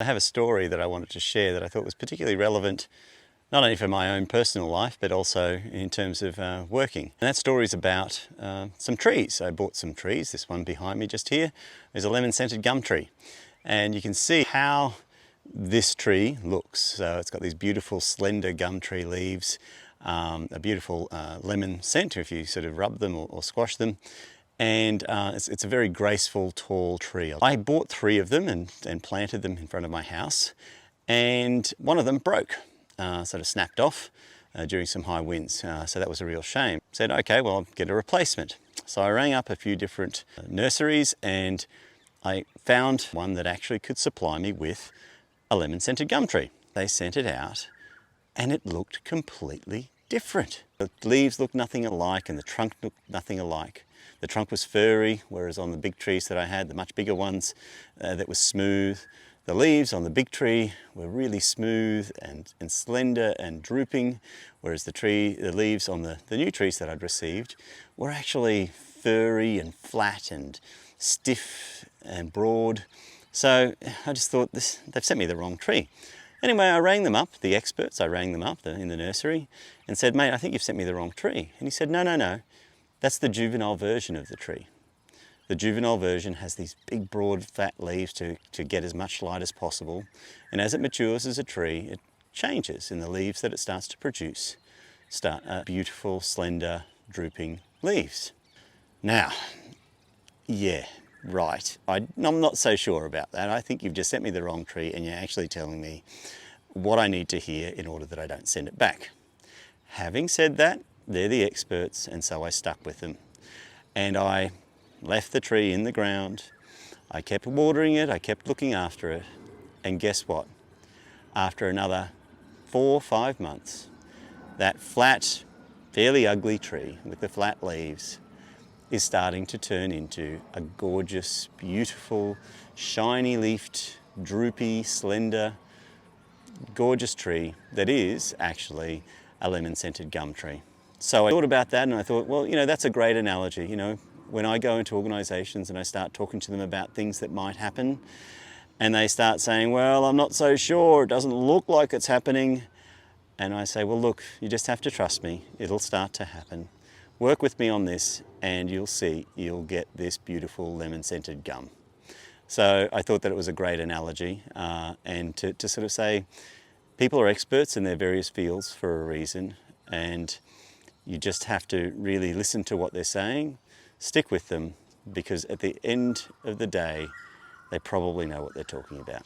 I have a story that I wanted to share that I thought was particularly relevant, not only for my own personal life, but also in terms of working. And that story is about some trees. I bought some trees. This one behind me just here is a lemon-scented gum tree. And you can see how this tree looks. So it's got these beautiful slender gum tree leaves, a beautiful lemon scent if you sort of rub them or squash them. And it's a very graceful, tall tree. I bought 3 of them and planted them in front of my house, and one of them broke, sort of snapped off during some high winds, so that was a real shame. Said, okay, well, I'll get a replacement. So I rang up a few different nurseries and I found one that actually could supply me with a lemon-scented gum tree. They sent it out and it looked completely different. The leaves looked nothing alike and the trunk looked nothing alike. The trunk was furry, whereas on the big trees that I had, the much bigger ones, that was smooth. The leaves on the big tree were really smooth and slender and drooping, whereas the leaves on the new trees that I'd received were actually furry and flat and stiff and broad. So I just thought, they've sent me the wrong tree. Anyway, I rang them up, the experts, in the nursery, and said, mate, I think you've sent me the wrong tree. And he said, no. That's the juvenile version of the tree. The juvenile version has these big, broad, fat leaves to get as much light as possible. And as it matures as a tree, it changes in the leaves that it starts to produce. Start beautiful, slender, drooping leaves. Now, yeah, right. I'm not so sure about that. I think you've just sent me the wrong tree and you're actually telling me what I need to hear in order that I don't send it back. Having said that, they're the experts, and so I stuck with them. And I left the tree in the ground. I kept watering it, I kept looking after it. And guess what? After another 4 or 5 months, that flat, fairly ugly tree with the flat leaves is starting to turn into a gorgeous, beautiful, shiny-leafed, droopy, slender, gorgeous tree that is actually a lemon-scented gum tree. So I thought about that and I thought, well, that's a great analogy. When I go into organisations and I start talking to them about things that might happen and they start saying, well, I'm not so sure, it doesn't look like it's happening. And I say, well, look, you just have to trust me. It'll start to happen. Work with me on this and you'll see, you'll get this beautiful lemon-scented gum. So I thought that it was a great analogy and to sort of say, people are experts in their various fields for a reason, and you just have to really listen to what they're saying, stick with them, because at the end of the day, they probably know what they're talking about.